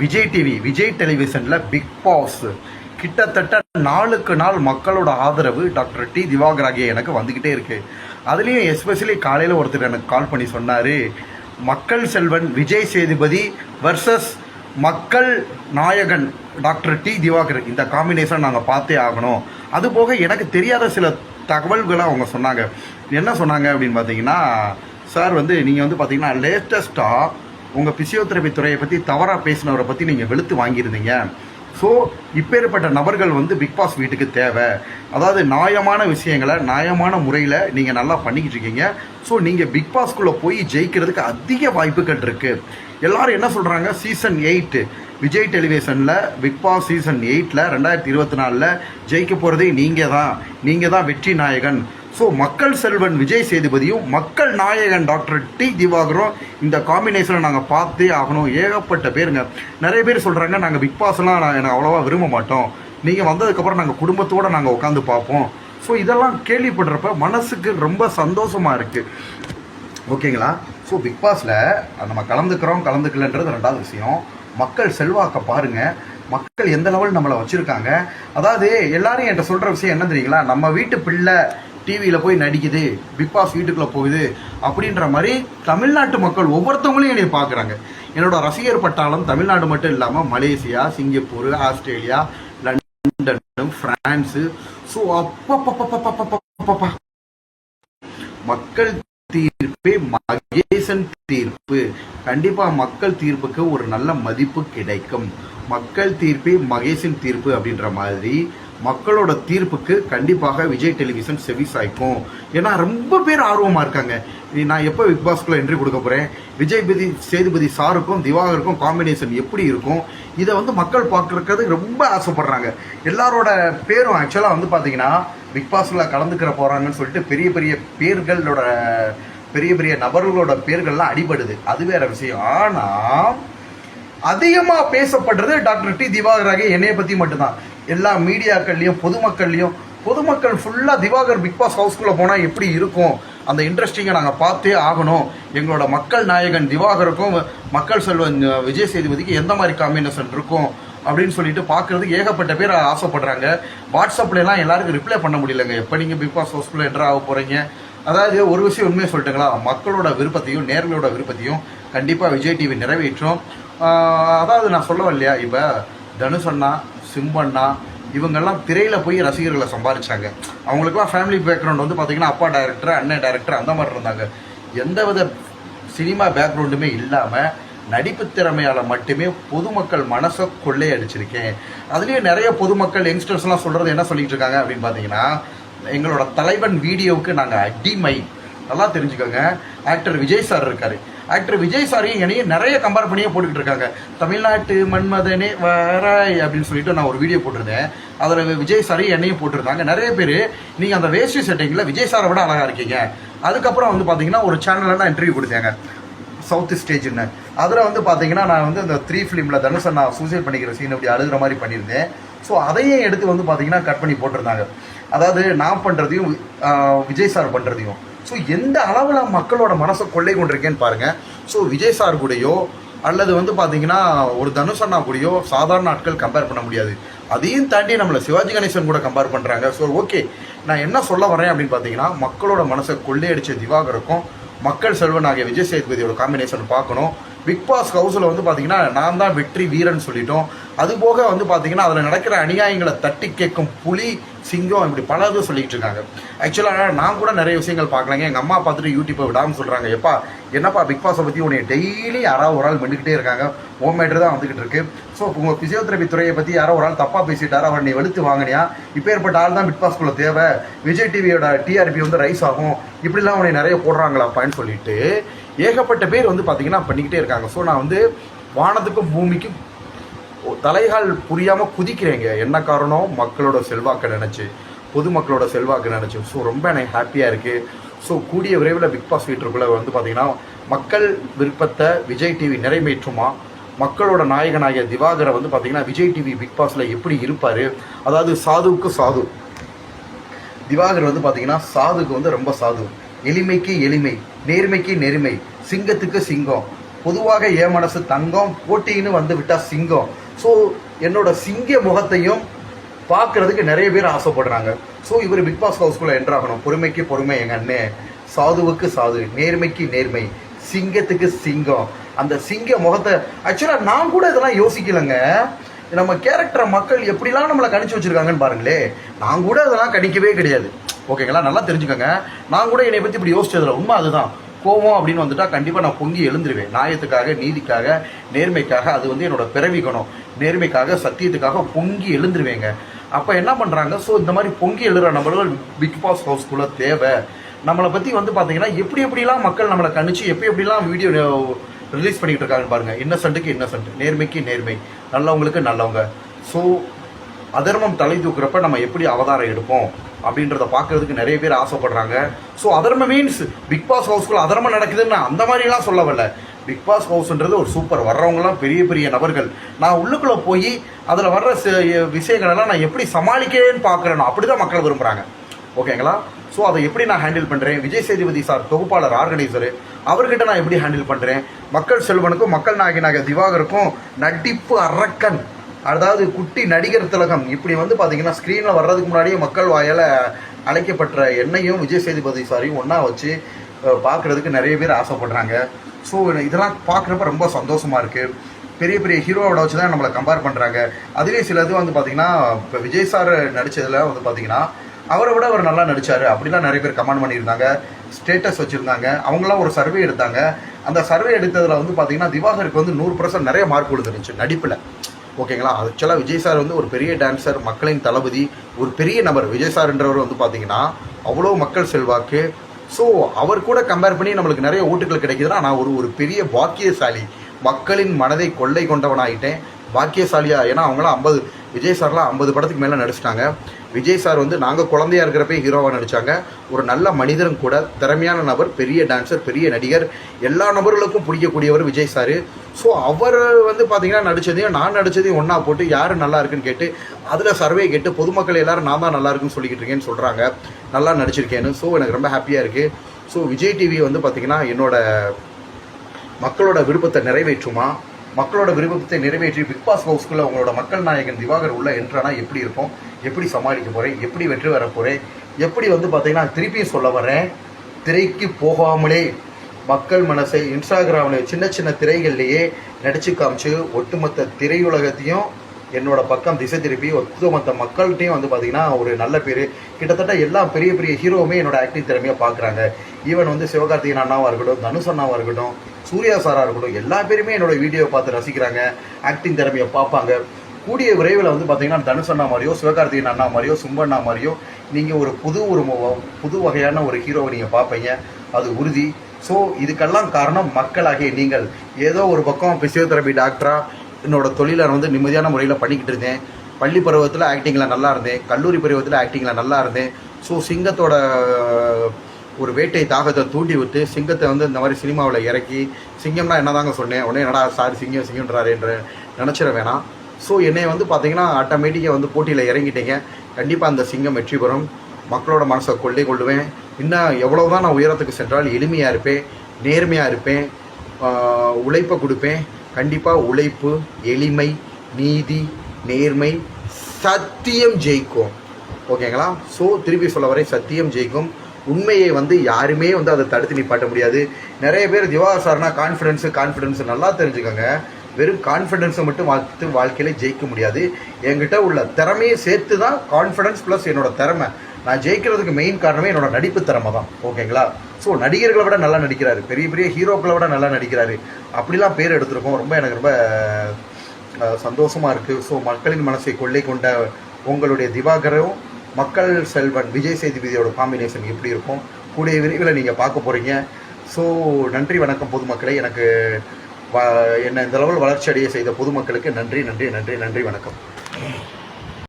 Vijay TV, Vijay டெலிவிஷனில் பிக் பாஸ் கிட்டத்தட்ட நாளுக்கு நாள் மக்களோட ஆதரவு டாக்டர் டி திவாகர் ஆகிய எனக்கு வந்துக்கிட்டே இருக்குது. அதுலேயும் எஸ்பெஷலி காலையில் ஒருத்தர் எனக்கு கால் பண்ணி சொன்னார், மக்கள் செல்வன் விஜய் சேதுபதி வர்சஸ் மக்கள் நாயகன் டாக்டர் டி திவாகர், இந்த காம்பினேஷன் நாங்கள் பார்த்தே ஆகணும். அதுபோக எனக்கு தெரியாத சில தகவல்களை அவங்க சொன்னாங்க. என்ன சொன்னாங்க அப்படின்னு பார்த்தீங்கன்னா, சார் நீங்கள் பார்த்தீங்கன்னா லேட்டஸ்ட்டாக உங்கள் பிசியோதெரபி துறையை பற்றி தவறாக பேசினவரை பற்றி நீங்கள் வெளுத்து வாங்கியிருந்தீங்க. ஸோ இப்பேற்பட்ட நபர்கள் பிக் பாஸ் வீட்டுக்கு தேவை. அதாவது நியாயமான விஷயங்களை நியாயமான முறையில் நீங்கள் நல்லா பண்ணிக்கிட்டு இருக்கீங்க. ஸோ நீங்கள் பிக் பாஸ்குள்ளே போய் ஜெயிக்கிறதுக்கு அதிக வாய்ப்புகள் இருக்குது. எல்லோரும் என்ன சொல்கிறாங்க, சீசன் 8 விஜய் டெலிவிஷனில் பிக் பாஸ் சீசன் 8ல் 2024 ஜெயிக்க போகிறதே நீங்கள் தான் வெற்றி நாயகன். ஸோ மக்கள் செல்வன் விஜய் சேதுபதியும் மக்கள் நாயகன் டாக்டர் டி திவாகரும் இந்த காம்பினேஷனை நாங்கள் பார்த்தே ஆகணும். ஏகப்பட்ட பேருங்க, நிறைய பேர் சொல்கிறாங்க, நாங்கள் பிக் பாஸ்லாம் எனக்கு அவ்வளோவா விரும்ப மாட்டோம், நீங்கள் வந்ததுக்கப்புறம் நாங்கள் குடும்பத்தோடு நாங்கள் உட்காந்து பார்ப்போம். ஸோ இதெல்லாம் கேள்விப்படுறப்ப மனசுக்கு ரொம்ப சந்தோஷமாக இருக்குது. ஓகேங்களா? ஸோ பிக் பாஸில் நம்ம கலந்துக்கலன்றது ரெண்டாவது விஷயம். மக்கள் செல்வாக்கை பாருங்கள், மக்கள் எந்த லெவல் நம்மளை வச்சுருக்காங்க. அதாவது எல்லாரும் என்கிட்ட சொல்கிற விஷயம் என்ன தெரியுங்களா, நம்ம வீட்டு பிள்ளை டிவியில் போய் நடிக்குது, பிக் பாஸ் வீட்டுக்குள்ளே போகுது அப்படின்ற மாதிரி தமிழ்நாட்டு மக்கள் ஒவ்வொருத்தவங்களையும் என்னை பார்க்குறாங்க. என்னோட ரசிகர் பட்டாளம் தமிழ்நாடு மட்டும் இல்லாமல் Malaysia, Singapore, Australia, London, France. So அப்பப்பா மக்கள் தீர்ப்பே மகேசன் தீர்ப்பு. கண்டிப்பாக மக்கள் தீர்ப்புக்கு ஒரு நல்ல மதிப்பு கிடைக்கும். மக்கள் தீர்ப்பே மகேசன் தீர்ப்பு அப்படின்ற மாதிரி மக்களோட தீர்ப்புக்கு கண்டிப்பாக விஜய் டெலிவிஷன் செவி சாய்க்கும். ஏன்னா ரொம்ப பேர் ஆர்வமாக இருக்காங்க, நான் எப்போ பிக் பாஸ்குள்ளே என்ட்ரி கொடுக்க போகிறேன், விஜய் சேதுபதி சாருக்கும் திவாகருக்கும் காம்பினேஷன் எப்படி இருக்கும், இதை மக்கள் பார்க்குறது ரொம்ப ஆசைப்படுறாங்க. எல்லாரோட பேரும் ஆக்சுவலாக பார்த்தீங்கன்னா பிக் பாஸில் கலந்துக்கிற போகிறாங்கன்னு சொல்லிட்டு பெரிய பெரிய நபர்களோட பேர்கள்லாம் அடிபடுது, அது வேற விஷயம். ஆனால் அதிகமாக பேசப்படுறது டாக்டர் டி திவாகர் என்னைய பற்றி மட்டும்தான். எல்லா மீடியாக்கள்லையும் பொதுமக்கள் ஃபுல்லாக திவாகர் பிக் பாஸ் ஹவுஸ்குள்ளே போனால் எப்படி இருக்கும், அந்த இன்ட்ரெஸ்டிங்கை நாங்கள் பார்த்தே ஆகணும். எங்களோட மக்கள் நாயகன் திவாகருக்கும் மக்கள் செல்வன் விஜய் சேதுபதிக்கு எந்த மாதிரி காம்பினேஷன் இருக்கும் அப்படின்னு சொல்லிட்டு பார்க்குறதுக்கு ஏகப்பட்ட பேர் ஆசைப்படுறாங்க. வாட்ஸ்அப்லாம் எல்லாருக்கும் ரிப்ளை பண்ண முடியலங்க, எப்போ நீங்கள் பிக் பாஸ் ஹவுஸ்குள்ளே என்ட்ரு ஆக போகிறீங்க. அதாவது ஒரு விஷயம் உண்மையை சொல்லிட்டுங்களா, மக்களோட விருப்பத்தையும் நேர்களோட விருப்பத்தையும் கண்டிப்பாக விஜய் டிவி நிறைவேற்றும். அதாவது நான் சொல்லவும் இல்லையா, இப்போ தனுஷ் அண்ணா, சிம்பண்ணா இவங்கெல்லாம் திரையில் போய் ரசிகர்களை சம்பாதிச்சாங்க. அவங்களுக்குலாம் ஃபேமிலி பேக்ரவுண்ட் பார்த்தீங்கன்னா அப்பா டைரக்டர், அண்ணன் டைரக்டர் அந்த மாதிரி இருந்தாங்க. எந்தவித சினிமா பேக்ரவுண்டுமே இல்லாமல் நடிப்பு திறமையால் மட்டுமே பொதுமக்கள் மனசை கொள்ளையடிச்சிருக்கேன். அதுலேயும் நிறைய பொதுமக்கள் யங்ஸ்டர்ஸ்லாம் சொல்கிறது என்ன சொல்லிட்டு இருக்காங்க அப்படின்னு பார்த்தீங்கன்னா, எங்களோட தலைவன் வீடியோவுக்கு நாங்கள் அடிமை. நல்லா தெரிஞ்சுக்கோங்க, ஆக்டர் விஜய் சார் இருக்காரு, ஆக்டர் விஜய் சாரையும் என்னையும் நிறைய கம்பேர் பண்ணியே போட்டுக்கிட்டு இருக்காங்க. தமிழ்நாட்டு மன்மதனே வராய் அப்படின்னு சொல்லிட்டு நான் ஒரு வீடியோ போட்டிருந்தேன், அதில் விஜய் சாரையும் என்னையும் போட்டிருந்தாங்க. நிறைய பேர் நீங்கள் அந்த வேஷ்டி செட்டிங்கில் விஜய் சாரை விட அழகாக இருக்கீங்க. அதுக்கப்புறம் பார்த்தீங்கன்னா ஒரு சேனலில் நான் இன்டர்வியூ கொடுத்தேங்க, சவுத் ஸ்டேஜ்னு. அதில் பார்த்தீங்கன்னா நான் அந்த 3 ஃபிலிமில் தனுஷை நான் சூசைட் பண்ணிக்கிற சீன் அப்படி அழுகிற மாதிரி பண்ணியிருந்தேன். ஸோ அதையும் எடுத்து பார்த்தீங்கன்னா கட் பண்ணி போட்டிருந்தாங்க. அதாவது நான் பண்ணுறதையும் விஜய் சார் பண்ணுறதையும். ஸோ எந்த அளவில் மக்களோட மனசை கொள்ளை கொண்டிருக்கேன்னு பாருங்கள். ஸோ விஜய் சார் கூடயோ அல்லது பார்த்தீங்கன்னா ஒரு தனுஷ் அண்ணா கூடயோ சாதாரண ஆட்கள் கம்பேர் பண்ண முடியாது. அதையும் தாண்டி நம்மளை சிவாஜி கணேசன் கூட கம்பேர் பண்ணுறாங்க. ஸோ ஓகே, நான் என்ன சொல்ல வரேன் அப்படின்னு பார்த்தீங்கன்னா, மக்களோட மனசை கொள்ளையடிச்ச திவாகருக்கும் மக்கள் செல்வன் ஆகிய விஜய் சேதுபதியோட காம்பினேஷன் பார்க்கணும். பிக் பாஸ் ஹவுஸில் பார்த்தீங்கன்னா நான் தான் வெற்றி வீரன் சொல்லிட்டோம். அதுபோக பார்த்தீங்கன்னா அதில் நடக்கிற அநியாயங்களை தட்டி கேட்கும் புலி, சிங்கம், இப்படி பல இது சொல்லிக்கிட்டு இருக்காங்க. ஆக்சுவலாக நான் கூட நிறைய விஷயங்கள் பார்க்கலாங்க. எங்கள் அம்மா பார்த்துட்டு யூடியூப்பை விடாமல் சொல்கிறாங்க, எப்பா என்னப்பா பிக் பாஸை பற்றி உன்னை டெய்லி யாராவது ஒரு ஆள் மெண்டுக்கிட்டே இருக்காங்க, ஹோம் மேட்ரு தான் வந்துக்கிட்டு இருக்கு. ஸோ உங்கள் பிசியோதெரபி துறையை பற்றி யாரோ ஒரு ஆள் தப்பாக பேசிட்டார், அவர் நீ வெளுத்து வாங்கினியா, இப்போ ஏற்பட்ட ஆள் தான் பிக் பாஸ்குள்ளே தேவை, விஜய் டிவியோட டிஆர்பி ரைஸ் ஆகும், இப்படிலாம் உன்னை நிறைய போடுறாங்களாப்பான்னு சொல்லிட்டு ஏகப்பட்ட பேர் பார்த்தீங்கன்னா பண்ணிக்கிட்டே இருக்காங்க. ஸோ நான் வானத்துக்கும் பூமிக்கும் தலைகால் புரியாமல் குதிக்கிறேங்க. என்ன காரணம், மக்களோட செல்வாக்கை நினச்சி, பொதுமக்களோட செல்வாக்கு நினச்சி. ஸோ ரொம்ப எனக்கு ஹாப்பியாக இருக்குது. ஸோ கூடிய விரைவில் பிக் பாஸ் வீட்டுக்குள்ளே பார்த்தீங்கன்னா மக்கள் விருப்பத்தை விஜய் டிவி நிறைவேற்றுமா, மக்களோட நாயகனாகிய திவாகரை பார்த்தீங்கன்னா விஜய் டிவி பிக் பாஸில் எப்படி இருப்பார். அதாவது சாதுவுக்கு சாது, திவாகர் பார்த்தீங்கன்னா சாதுக்கு ரொம்ப சாது, எளிமைக்கு எளிமை, நேர்மைக்கு நேர்மை, சிங்கத்துக்கு சிங்கம், பொதுவாக என் மனசு தங்கம், போட்டின்னு வந்து விட்டா சிங்கம். ஸோ என்னோட சிங்க முகத்தையும் பார்க்கறதுக்கு நிறைய பேர் ஆசைப்படுறாங்க. ஸோ இவர் பிக் பாஸ் ஹவுஸ்குள்ளே என்ட்ராகணும். பொறுமைக்கு பொறுமை எங்கள் அண்ணே, சாதுவுக்கு சாது, நேர்மைக்கு நேர்மை, சிங்கத்துக்கு சிங்கம். அந்த சிங்க முகத்தை ஆக்சுவலாக நான் கூட இதெல்லாம் யோசிக்கலைங்க. நம்ம கேரக்டரை மக்கள் எப்படிலாம் நம்மளை கணிச்சு வச்சுருக்காங்கன்னு பாருங்களே. நான் கூட அதெல்லாம் கணிக்கவே கிடையாது. ஓகேங்களா, நல்லா தெரிஞ்சுக்கோங்க. நான் கூட என்னை பற்றி இப்படி யோசிச்சதில்லை. உண்மை அதுதான். கோவம் அப்படின்னு வந்துட்டா கண்டிப்பாக நான் பொங்கி எழுந்துருவேன். நியாயத்துக்காக, நீதிக்காக, நேர்மைக்காக. அது வந்து என்னோட பிறவி குணம். நேர்மைக்காக, சத்தியத்துக்காக பொங்கி எழுந்துருவேங்க. அப்போ என்ன பண்ணுறாங்க, ஸோ இந்த மாதிரி பொங்கி எழுதுகிற நபர்கள் பிக் பாஸ் ஹவுஸ்குள்ளே தேவை. நம்மளை பற்றி வந்து பார்த்தீங்கன்னா எப்படிலாம் மக்கள் நம்மளை கணிச்சு எப்படிலாம் வீடியோ ரிலீஸ் பண்ணிக்கிட்டு இருக்காங்கன்னு பாருங்கள். இன்னசென்ட்டுக்கு இன்னசென்ட், நேர்மைக்கு நேர்மை, நல்லவங்களுக்கு நல்லவங்க. ஸோ அதர்மம் தலை தூக்குறப்ப நம்ம எப்படி அவதாரம் எடுப்போம் அப்படின்றத பார்க்கறதுக்கு நிறைய பேர் ஆசைப்படுறாங்க. ஸோ அதர்மம் மீன்ஸ் பிக் பாஸ் ஹவுஸ்குள்ள அதர்மம் நடக்குதுன்னு அந்த மாதிரிலாம் சொல்ல வரல. பிக் பாஸ் ஹவுஸ்ன்றது ஒரு சூப்பர். வர்றவங்களாம் பெரிய பெரிய நபர்கள். நான் உள்ளுக்குள்ளே போய் அதில் வர்ற விஷயங்களெல்லாம் நான் எப்படி சமாளிக்கிறேன்னு பார்க்குறேன். அப்படி தான் மக்கள் விரும்புகிறாங்க. ஓகேங்களா, ஸோ அதை எப்படி நான் ஹேண்டில் பண்ணுறேன். விஜய் சேதுபதி சார் தொகுப்பாளர், ஆர்கனைசரு, அவர்கிட்ட நான் எப்படி ஹேண்டில் பண்ணுறேன். மக்கள் செல்வனுக்கும் மக்கள் நாயகனாக திவாகருக்கும் நடிப்பு அரக்கன், அதாவது குட்டி நடிகர் திலகம், இப்படி வந்து பார்த்தீங்கன்னா ஸ்க்ரீனில் வர்றதுக்கு முன்னாடியே மக்கள் வாயால் அழைக்கப்பட்ட என்னையும் விஜய் சேதுபதி சாரையும் ஒன்றா வச்சு பார்க்குறதுக்கு நிறைய பேர் ஆசைப்படுறாங்க. ஸோ இதெல்லாம் பார்க்குறப்ப ரொம்ப சந்தோஷமாக இருக்குது. பெரிய பெரிய ஹீரோவோட வச்சு தான் நம்மளை கம்பேர் பண்ணுறாங்க. அதுலேயே சில இது வந்து பார்த்திங்கன்னா இப்போ விஜய் சார் நடித்ததில் வந்து பார்த்திங்கன்னா அவரை விட அவர் நல்லா நடித்தார் அப்படிலாம் நிறைய பேர் கமெண்ட் பண்ணியிருந்தாங்க, ஸ்டேட்டஸ் வச்சுருந்தாங்க. அவங்களாம் ஒரு சர்வே எடுத்தாங்க. அந்த சர்வே எடுத்ததில் வந்து பார்த்திங்கன்னா திவாகருக்கு வந்து 100% நிறைய மார்க் விழுந்துருந்துச்சு நடிப்பில். ஓகேங்களா, ஆக்சுவலாக விஜய் சார் வந்து ஒரு பெரிய டான்ஸர், மக்களின் தளபதி, ஒரு பெரிய நபர். விஜய் சார்ன்றவர் வந்து பார்த்திங்கன்னா அவ்வளோ மக்கள் செல்வாக்கு. ஸோ அவர் கூட கம்பேர் பண்ணி நம்மளுக்கு நிறைய ஓட்டுகள் கிடைக்குதுன்னா நான் ஒரு பெரிய பாக்கியசாலி, மக்களின் மனதை கொள்ளை கொண்டவனாகிட்டேன். பாக்கியசாலியா, ஏன்னா அவங்களாம் 50, விஜய் சார்லாம் 50 படத்துக்கு மேலே நடிச்சிட்டாங்க. விஜய் சார் வந்து நாங்கள் குழந்தையா இருக்கிறப்ப ஹீரோவாக நடித்தாங்க. ஒரு நல்ல மனிதரும் கூட, திறமையான நபர், பெரிய டான்ஸர், பெரிய நடிகர், எல்லா நபர்களுக்கும் பிடிக்கக்கூடியவர் விஜய் சார். ஸோ அவர் வந்து பார்த்தீங்கன்னா நடித்ததையும் நான் நடித்ததையும் ஒன்றா போட்டு யார் நல்லா இருக்குன்னு கேட்டு அதில் சர்வே கேட்டு பொதுமக்கள் எல்லோரும் நான் தான் நல்லா இருக்குன்னு சொல்லிக்கிட்டு இருக்கேன்னு சொல்கிறாங்க, நல்லா நடிச்சிருக்கேன்னு. ஸோ எனக்கு ரொம்ப ஹாப்பியாக இருக்குது. ஸோ விஜய் டிவி வந்து பார்த்திங்கன்னா என்னோட மக்களோட விருப்பத்தை நிறைவேற்றுமா, மக்களோட விருப்பத்தை நிறைவேற்றி பிக் பாஸ் ஹவுஸ்குள்ளே உங்களோட மக்கள் நாயகன் திவாகர் உள்ள என்ட்ரானா எப்படி இருக்கும், எப்படி சமாளிக்க போகிறேன், எப்படி வெற்றி வர போகிறேன், எப்படி வந்து பார்த்தீங்கன்னா திருப்பியும் சொல்ல வரேன், திரைக்கு போகாமலே மக்கள் மனசை இன்ஸ்டாகிராமில் சின்ன சின்ன திரைகள்லேயே நடிச்சு காமிச்சு ஒட்டுமொத்த திரையுலகத்தையும் என்னோட பக்கம் திசை திருப்பி ஒட்டுமொத்த மக்கள்கிட்டையும் வந்து பார்த்திங்கன்னா ஒரு நல்ல பேர். கிட்டத்தட்ட எல்லா பெரிய பெரிய ஹீரோவுமே என்னோட ஆக்டிங் திறமையாக பார்க்குறாங்க. ஈவன் வந்து சிவகார்த்திகேயன் அண்ணாவாக இருக்கட்டும், தனுஷ் அண்ணாவாக இருக்கட்டும், சூர்யா சாராக இருக்கட்டும், எல்லா பேருமே என்னோட வீடியோவை பார்த்து ரசிக்கிறாங்க, ஆக்டிங் திறமையை பார்ப்பாங்க. கூடிய விரைவில் வந்து பார்த்திங்கன்னா தனுஷ் அண்ணா மாதிரியோ, சிவகார்த்திகேயன் அண்ணா மாதிரியோ, சும்பண்ணா மாதிரியோ நீங்கள் ஒரு புது வகையான ஒரு ஹீரோவை நீங்கள் பார்ப்பீங்க, அது உறுதி. ஸோ இதுக்கெல்லாம் காரணம் மக்களாகிய நீங்கள். ஏதோ ஒரு பக்கம் பிசியோதெரபி டாக்டராக என்னோட தொழிலை வந்து நிம்மதியான முறையில் பண்ணிக்கிட்டு இருந்தேன். பள்ளி பருவத்தில் ஆக்டிங்கில் நல்லா இருந்தேன், கல்லூரி பருவத்தில் ஆக்டிங்கில் நல்லா இருந்தேன். ஸோ சிங்கத்தோட ஒரு வேட்டை தாகத்தை தூண்டி விட்டு சிங்கத்தை வந்து இந்த மாதிரி சினிமாவில் இறக்கி, சிங்கம்னா என்ன தாங்க சொன்னேன், உடனே என்னடா சார் சிங்கம்ன்றாரு என்று நினச்சிட வேணாம். ஸோ என்னை வந்து பார்த்தீங்கன்னா ஆட்டோமேட்டிக்காக வந்து போட்டியில் இறங்கிட்டீங்க. கண்டிப்பாக அந்த சிங்கம் வெற்றி பெறும். மக்களோட மனசை கொள்ளை கொள்ளுவேன். இன்னும் எவ்வளோ தான் நான் உயரத்துக்கு சென்றால் எளிமையாக இருப்பேன், நேர்மையாக இருப்பேன், உழைப்பை கொடுப்பேன். கண்டிப்பாக உழைப்பு, எளிமை, நீதி, நேர்மை, சத்தியம் ஜெயிக்கும். ஓகேங்களா, ஸோ திருப்பி சொல்ல வரேன், சத்தியம் ஜெயிக்கும். உண்மையை வந்து யாருமே வந்து அதை தடுத்து நிப்பாட்ட முடியாது. நிறைய பேர் திவாகர் சார்னா கான்ஃபிடென்ஸு நல்லா தெரிஞ்சுக்கோங்க. வெறும் கான்ஃபிடென்ஸை மட்டும் வாழ்க்கையில் ஜெயிக்க முடியாது. என்கிட்ட உள்ள திறமையை சேர்த்து தான் கான்ஃபிடென்ஸ் ப்ளஸ் என்னோடய திறமை. நான் ஜெயிக்கிறதுக்கு மெயின் காரணமே என்னோட நடிப்பு திறமை தான். ஓகேங்களா, ஸோ நடிகர்களை விட நல்லா நடிக்கிறாரு, பெரிய பெரிய ஹீரோக்களை விட நல்லா நடிக்கிறாரு, அப்படிலாம் பேர் எடுத்திருக்கோம். எனக்கு ரொம்ப சந்தோஷமாக இருக்குது. ஸோ மக்களின் மனசை கொள்ளை கொண்ட உங்களுடைய திவாகரும் மக்கள் செல்வன் விஜய் சேதுபதியோட காம்பினேஷன் எப்படி இருக்கும் கூடிய விரைவில் நீங்கள் பார்க்க போகிறீங்க. ஸோ நன்றி வணக்கம் பொதுமக்களை. எனக்கு என்னை இந்த அளவில் வளர்ச்சி அடைய செய்த பொதுமக்களுக்கு நன்றி வணக்கம்.